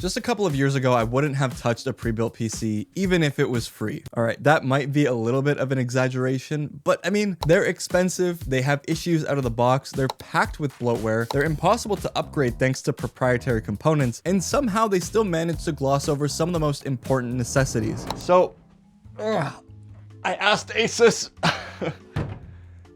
Just a couple of years ago, I wouldn't have touched a pre-built PC, even if it was free. All right, that might be a little bit of an exaggeration, but I mean, they're expensive, they have issues out of the box, they're packed with bloatware, they're impossible to upgrade thanks to proprietary components, and somehow they still manage to gloss over some of the most important necessities. So, I asked ASUS,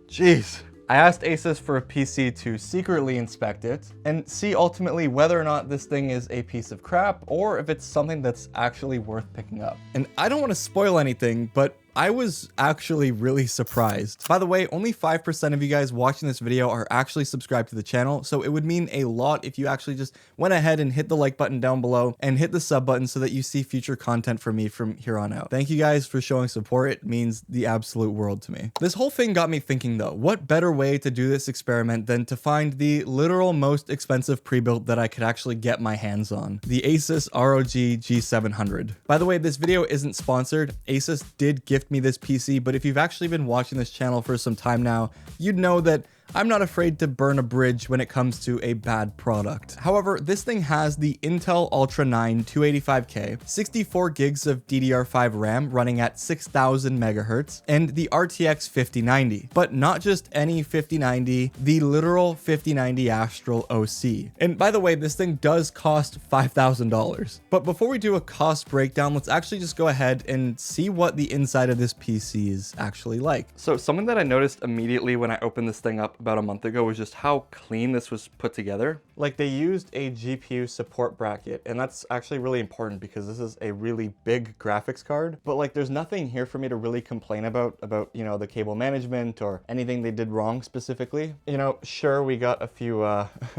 jeez. I asked ASUS for a PC to secretly inspect it and see ultimately whether or not this thing is a piece of crap or if it's something that's actually worth picking up. And I don't want to spoil anything, but I was actually really surprised. By the way, only 5% of you guys watching this video are actually subscribed to the channel, so it would mean a lot if you actually just went ahead and hit the like button down below and hit the sub button so that you see future content from me from here on out. Thank you guys for showing support. It means the absolute world to me. This whole thing got me thinking though, what better way to do this experiment than to find the literal most expensive pre-built that I could actually get my hands on, the ASUS ROG G700. By the way, this video isn't sponsored. ASUS did gift me this PC, but if you've actually been watching this channel for some time now, you'd know that I'm not afraid to burn a bridge when it comes to a bad product. However, this thing has the Intel Ultra 9 285K, 64 gigs of DDR5 RAM running at 6000 megahertz, and the RTX 5090. But not just any 5090, the literal 5090 Astral OC. And by the way, this thing does cost $5,000. But before we do a cost breakdown, let's actually just go ahead and see what the inside of this PC is actually like. So something that I noticed immediately when I opened this thing up about a month ago was just how clean this was put together. Like, they used a GPU support bracket, and that's actually really important because this is a really big graphics card. But like, there's nothing here for me to really complain about, you know, the cable management or anything they did wrong specifically. You know, sure, we got a few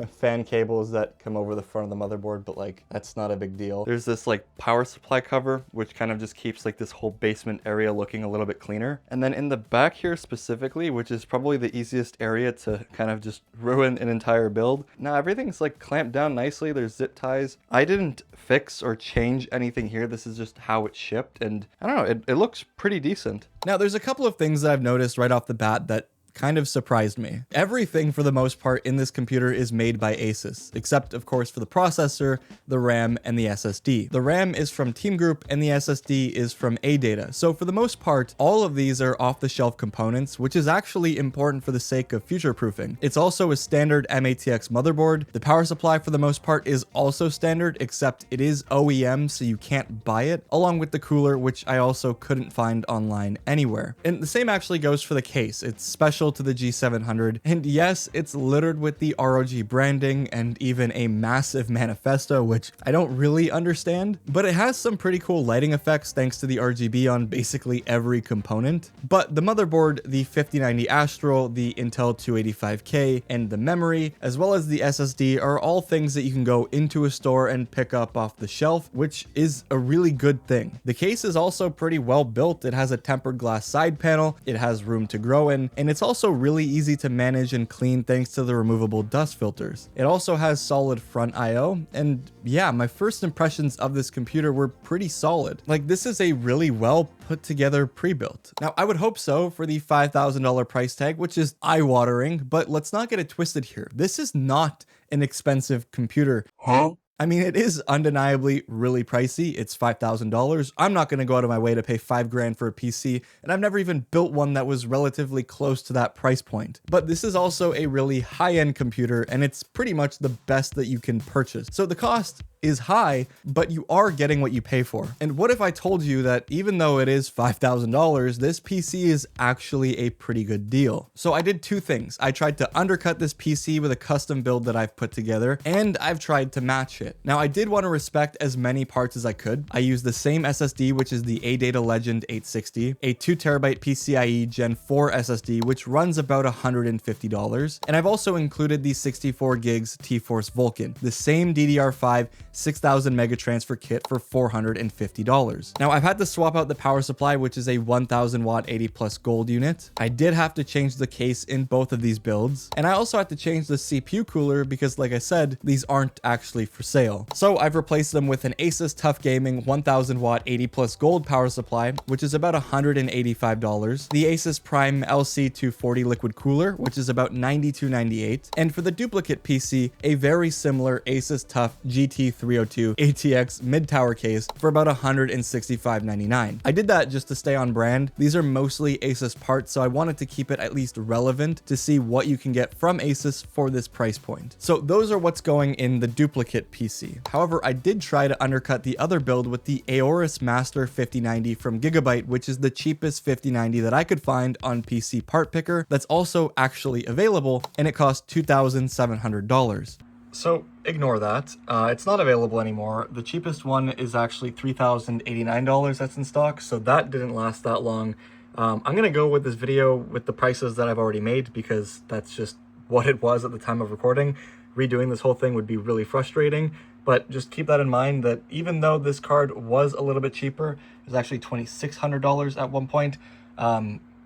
fan cables that come over the front of the motherboard, but like, that's not a big deal. There's this like power supply cover, which kind of just keeps like this whole basement area looking a little bit cleaner. And then in the back here specifically, which is probably the easiest area to kind of just ruin an entire build. Now everything's like clamped down nicely. There's zip ties. I didn't fix or change anything here. This is just how it shipped, and I don't know, it looks pretty decent. Now there's a couple of things that I've noticed right off the bat that kind of surprised me. Everything for the most part in this computer is made by ASUS, except of course for the processor, the RAM, and the SSD. The RAM is from TEAMGROUP and the SSD is from ADATA. So for the most part, all of these are off-the-shelf components, which is actually important for the sake of future-proofing. It's also a standard M-ATX motherboard. The power supply for the most part is also standard, except it is OEM, so you can't buy it, along with the cooler, which I also couldn't find online anywhere. And the same actually goes for the case. It's special to the G700, and yes, it's littered with the ROG branding and even a massive manifesto, which I don't really understand, but it has some pretty cool lighting effects thanks to the RGB on basically every component. But the motherboard, the 5090 Astral, the Intel 285K, and the memory, as well as the SSD, are all things that you can go into a store and pick up off the shelf, which is a really good thing. The case is also pretty well built. It has a tempered glass side panel, it has room to grow in, and it's also really easy to manage and clean thanks to the removable dust filters. It also has solid front I/O, and yeah, my first impressions of this computer were pretty solid. Like, this is a really well put together pre-built. Now, I would hope so for the $5,000 price tag, which is eye-watering, but let's not get it twisted here. This is not an expensive computer. Huh? I mean, it is undeniably really pricey. It's $5,000. I'm not going to go out of my way to pay $5,000 for a PC, and I've never even built one that was relatively close to that price point. But this is also a really high-end computer, and it's pretty much the best that you can purchase. So the cost is high, but you are getting what you pay for. And what if I told you that even though it is $5,000, this PC is actually a pretty good deal? So I did two things. I tried to undercut this PC with a custom build that I've put together, and I've tried to match it. Now, I did want to respect as many parts as I could. I used the same SSD, which is the ADATA Legend 860, a 2TB PCIe Gen 4 SSD, which runs about $150. And I've also included the 64 gigs T-Force Vulkan, the same DDR5 6000 mega transfer kit for $450. Now, I've had to swap out the power supply, which is a 1000 watt 80 plus gold unit. I did have to change the case in both of these builds, and I also had to change the CPU cooler because, like I said, these aren't actually for sale. So I've replaced them with an ASUS Tough Gaming 1000 watt 80 plus gold power supply, which is about $185. The ASUS Prime LC240 liquid cooler, which is about $92.98. And for the duplicate PC, a very similar ASUS Tough GT3 302 ATX mid-tower case for about $165.99. I did that just to stay on brand. These are mostly ASUS parts, so I wanted to keep it at least relevant to see what you can get from ASUS for this price point. So those are what's going in the duplicate PC. However, I did try to undercut the other build with the Aorus Master 5090 from Gigabyte, which is the cheapest 5090 that I could find on PC Part Picker that's also actually available, and it cost $2,700. So ignore that. It's not available anymore. The cheapest one is actually $3,089 that's in stock, so that didn't last that long. I'm gonna go with this video with the prices that I've already made because that's just what it was at the time of recording. Redoing this whole thing would be really frustrating, but just keep that in mind that even though this card was a little bit cheaper, it was actually $2,600 at one point,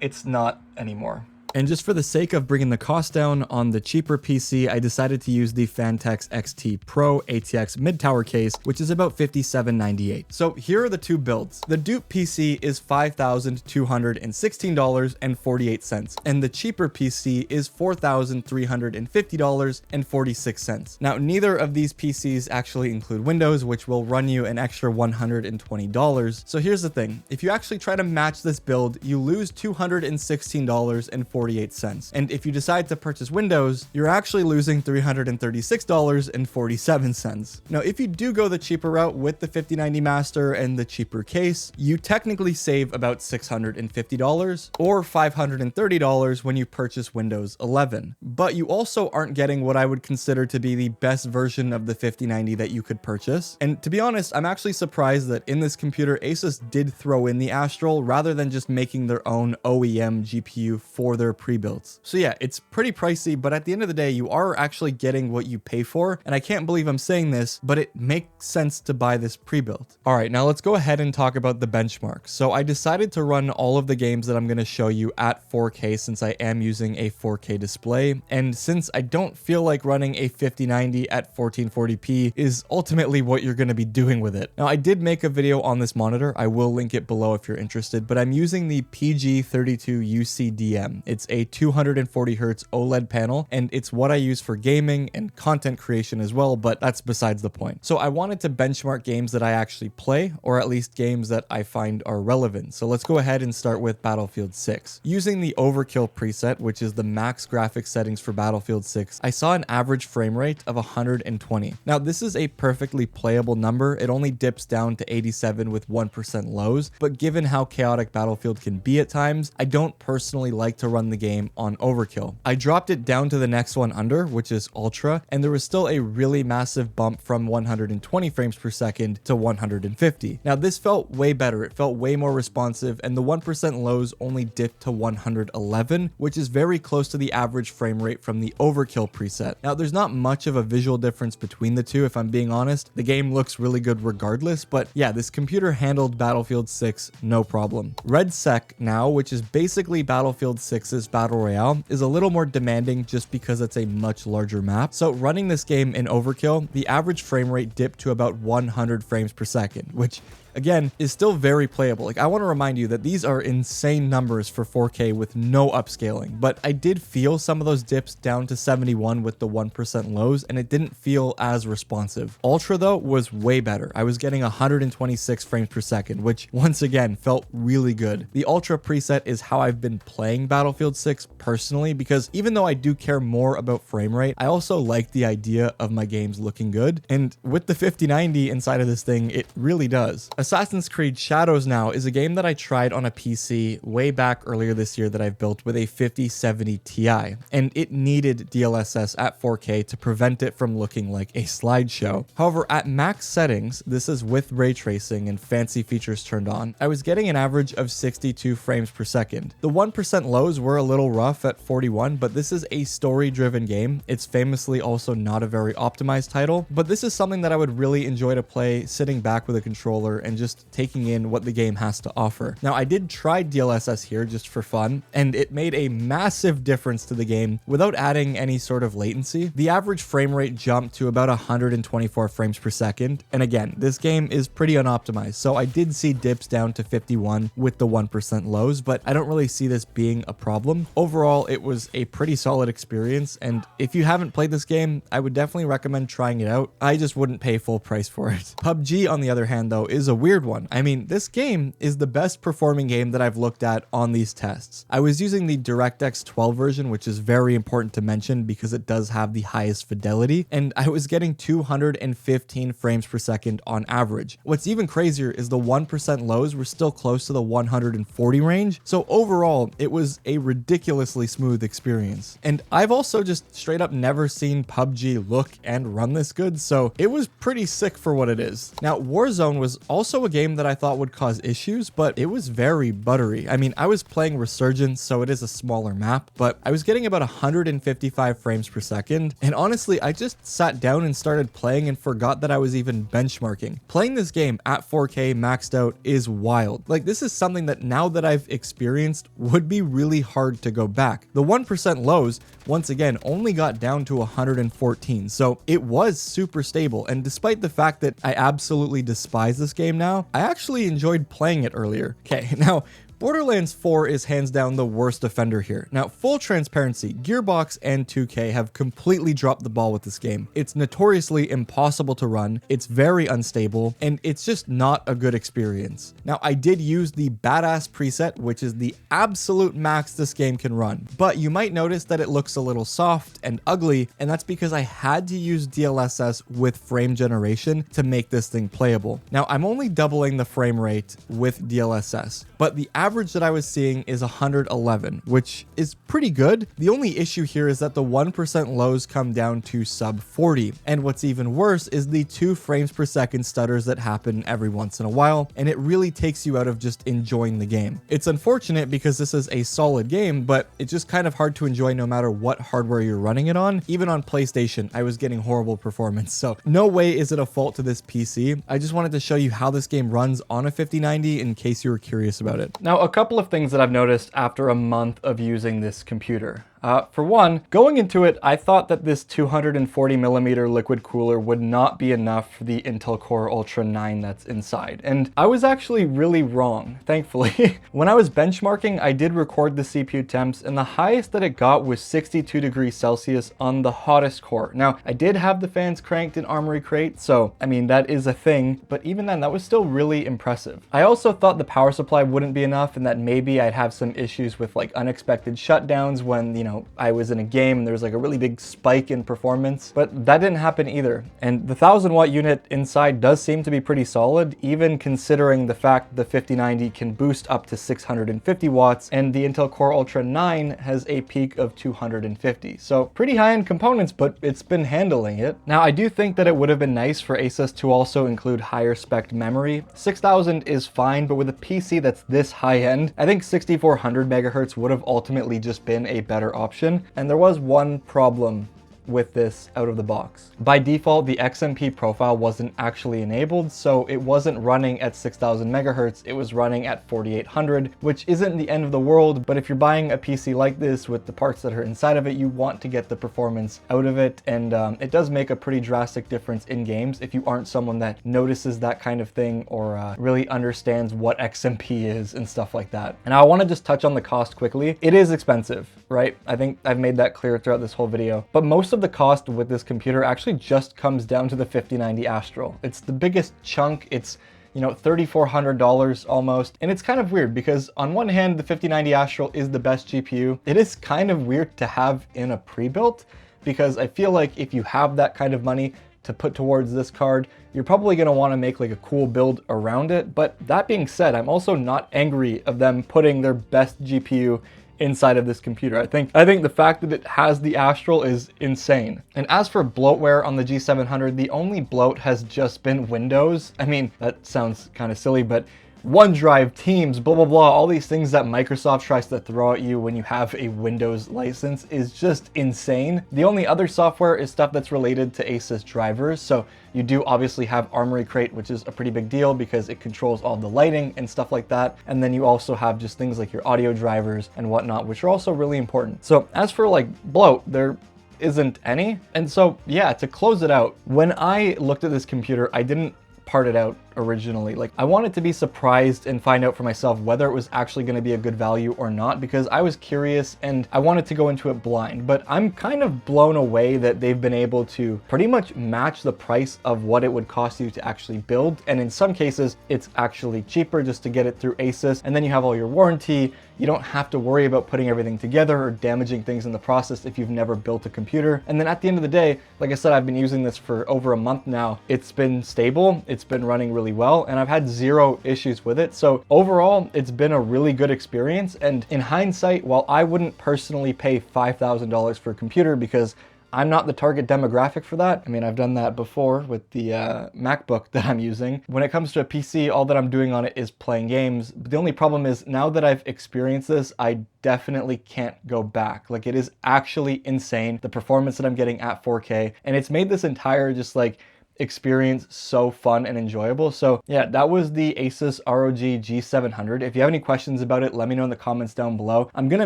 it's not anymore. And just for the sake of bringing the cost down on the cheaper PC, I decided to use the Fantex XT Pro ATX mid-tower case, which is about $57.98. So here are the two builds. The dupe PC is $5,216.48, and the cheaper PC is $4,350.46. Now, neither of these PCs actually include Windows, which will run you an extra $120. So here's the thing. If you actually try to match this build, you lose $216.48. And if you decide to purchase Windows, you're actually losing $336.47. Now, if you do go the cheaper route with the 5090 Master and the cheaper case, you technically save about $650 or $530 when you purchase Windows 11. But you also aren't getting what I would consider to be the best version of the 5090 that you could purchase. And to be honest, I'm actually surprised that in this computer, ASUS did throw in the Astral rather than just making their own OEM GPU for their pre-builds. So yeah, it's pretty pricey, but at the end of the day, you are actually getting what you pay for. And I can't believe I'm saying this, but it makes sense to buy this pre-build. All right, now let's go ahead and talk about the benchmarks. So I decided to run all of the games that I'm going to show you at 4K since I am using a 4K display. And since I don't feel like running a 5090 at 1440p is ultimately what you're going to be doing with it. Now, I did make a video on this monitor. I will link it below if you're interested, but I'm using the PG32UCDM. It's a 240 Hz OLED panel, and it's what I use for gaming and content creation as well, but that's besides the point. So I wanted to benchmark games that I actually play, or at least games that I find are relevant. So let's go ahead and start with Battlefield 6. Using the Overkill preset, which is the max graphics settings for Battlefield 6, I saw an average frame rate of 120. Now, this is a perfectly playable number. It only dips down to 87 with 1% lows, but given how chaotic Battlefield can be at times, I don't personally like to run the game on Overkill. I dropped it down to the next one under, which is Ultra, and there was still a really massive bump from 120 frames per second to 150. Now, this felt way better. It felt way more responsive, and the 1% lows only dipped to 111, which is very close to the average frame rate from the Overkill preset. Now, there's not much of a visual difference between the two, if I'm being honest. The game looks really good regardless, but yeah, this computer handled Battlefield 6 no problem. Red Sec now, which is basically Battlefield 6's Battle Royale, is a little more demanding just because it's a much larger map. So running this game in Overkill, the average frame rate dipped to about 100 frames per second, which again is still very playable. Like, I want to remind you that these are insane numbers for 4K with no upscaling, but I did feel some of those dips down to 71 with the 1% lows, and it didn't feel as responsive. Ultra though was way better. I was getting 126 frames per second, which once again felt really good. The Ultra preset is how I've been playing Battlefield 6 personally, because even though I do care more about frame rate, I also like the idea of my games looking good, and with the 5090 inside of this thing, it really does. Assassin's Creed Shadows now is a game that I tried on a PC way back earlier this year that I've built with a 5070 Ti, and it needed DLSS at 4K to prevent it from looking like a slideshow. However, at max settings, this is with ray tracing and fancy features turned on, I was getting an average of 62 frames per second. The 1% lows were a little rough at 41, but this is a story-driven game. It's famously also not a very optimized title, but this is something that I would really enjoy to play sitting back with a controller and just taking in what the game has to offer. Now, I did try DLSS here just for fun, and it made a massive difference to the game without adding any sort of latency. The average frame rate jumped to about 124 frames per second, and again, this game is pretty unoptimized, so I did see dips down to 51 with the 1% lows, but I don't really see this being a problem problem. Overall, it was a pretty solid experience, and if you haven't played this game, I would definitely recommend trying it out. I just wouldn't pay full price for it. PUBG, on the other hand, though, is a weird one. I mean, this game is the best performing game that I've looked at on these tests. I was using the DirectX 12 version, which is very important to mention because it does have the highest fidelity, and I was getting 215 frames per second on average. What's even crazier is the 1% lows were still close to the 140 range, so overall, it was a ridiculously smooth experience. And I've also just straight up never seen PUBG look and run this good, so it was pretty sick for what it is. Now, Warzone was also a game that I thought would cause issues, but it was very buttery. I mean, I was playing Resurgence, so it is a smaller map, but I was getting about 155 frames per second, and honestly, I just sat down and started playing and forgot that I was even benchmarking. Playing this game at 4K maxed out is wild. Like, this is something that now that I've experienced would be really hard to go back. The 1% lows, once again, only got down to 114, so it was super stable, and despite the fact that I absolutely despise this game now, I actually enjoyed playing it earlier. Okay, now, Borderlands 4 is hands down the worst offender here. Now, full transparency, Gearbox and 2K have completely dropped the ball with this game. It's notoriously impossible to run, it's very unstable, and it's just not a good experience. Now, I did use the badass preset, which is the absolute max this game can run, but you might notice that it looks a little soft and ugly, and that's because I had to use DLSS with frame generation to make this thing playable. Now, I'm only doubling the frame rate with DLSS, but the average that I was seeing is 111, which is pretty good. The only issue here is that the 1% lows come down to sub 40. And what's even worse is the 2 frames per second stutters that happen every once in a while, and it really takes you out of just enjoying the game. It's unfortunate because this is a solid game, but it's just kind of hard to enjoy no matter what hardware you're running it on. Even on PlayStation, I was getting horrible performance. So no way is it a fault to this PC. I just wanted to show you how this game runs on a 5090 in case you were curious about it. Now, a couple of things that I've noticed after a month of using this computer. For one, going into it, I thought that this 240mm liquid cooler would not be enough for the Intel Core Ultra 9 that's inside. And I was actually really wrong, thankfully. When I was benchmarking, I did record the CPU temps, and the highest that it got was 62 degrees Celsius on the hottest core. Now, I did have the fans cranked in Armory Crate, so I mean, that is a thing, but even then, that was still really impressive. I also thought the power supply wouldn't be enough and that maybe I'd have some issues with like unexpected shutdowns when, you know, I was in a game and there was like a really big spike in performance, but that didn't happen either. And the 1000-watt unit inside does seem to be pretty solid, even considering the fact the 5090 can boost up to 650 watts and the Intel Core Ultra 9 has a peak of 250. So pretty high-end components, but it's been handling it. Now, I do think that it would have been nice for ASUS to also include higher spec memory. 6000 is fine, but with a PC that's this high-end, I think 6400 megahertz would have ultimately just been a better option. And there was one problem with this out of the box. By default, the XMP profile wasn't actually enabled, so it wasn't running at 6000 megahertz, it was running at 4800, which isn't the end of the world, but if you're buying a PC like this with the parts that are inside of it, you want to get the performance out of it, and it does make a pretty drastic difference in games if you aren't someone that notices that kind of thing or really understands what XMP is and stuff like that. And I want to just touch on the cost quickly. It is expensive, right? I think I've made that clear throughout this whole video, but most of the cost with this computer actually just comes down to the 5090 Astral. It's the biggest chunk. It's, you know, $3,400 almost. And it's kind of weird because on one hand, the 5090 Astral is the best GPU. It is kind of weird to have in a pre-built because I feel like if you have that kind of money to put towards this card, you're probably going to want to make like a cool build around it. But that being said, I'm also not angry of them putting their best GPU inside of this computer. I think the fact that it has the Astral is insane. And as for bloatware on the G700, the only bloat has just been Windows. I mean, that sounds kind of silly, but OneDrive, Teams, blah, blah, blah, all these things that Microsoft tries to throw at you when you have a Windows license is just insane. The only other software is stuff that's related to ASUS drivers. So you do obviously have Armory Crate, which is a pretty big deal because it controls all the lighting and stuff like that. And then you also have just things like your audio drivers and whatnot, which are also really important. So as for like bloat, there isn't any. And so yeah, to close it out, when I looked at this computer, I didn't part it out originally. Like, I wanted to be surprised and find out for myself whether it was actually going to be a good value or not, because I was curious and I wanted to go into it blind. But I'm kind of blown away that they've been able to pretty much match the price of what it would cost you to actually build. And in some cases, it's actually cheaper just to get it through ASUS. And then you have all your warranty. You don't have to worry about putting everything together or damaging things in the process if you've never built a computer. And then at the end of the day, like I said, I've been using this for over a month now. It's been stable, it's been running really well, and I've had zero issues with it. So overall, it's been a really good experience. And in hindsight, while I wouldn't personally pay $5,000 for a computer because I'm not the target demographic for that. I mean, I've done that before with the MacBook that I'm using. When it comes to a PC, all that I'm doing on it is playing games. But the only problem is now that I've experienced this, I definitely can't go back. Like, it is actually insane, the performance that I'm getting at 4K. And it's made this entire just like experience so fun and enjoyable. So yeah, that was the ASUS ROG G700. If you have any questions about it, let me know in the comments down below. I'm gonna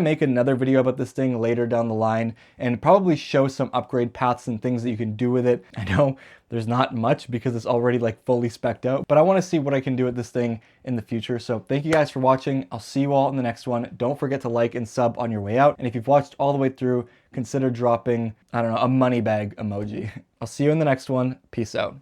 make another video about this thing later down the line and probably show some upgrade paths and things that you can do with it. I know there's not much because it's already like fully spec'd out, but I want to see what I can do with this thing in the future. So thank you guys for watching. I'll see you all in the next one. Don't forget to like and sub on your way out. And if you've watched all the way through, consider dropping, I don't know, a money bag emoji. I'll see you in the next one. Peace out.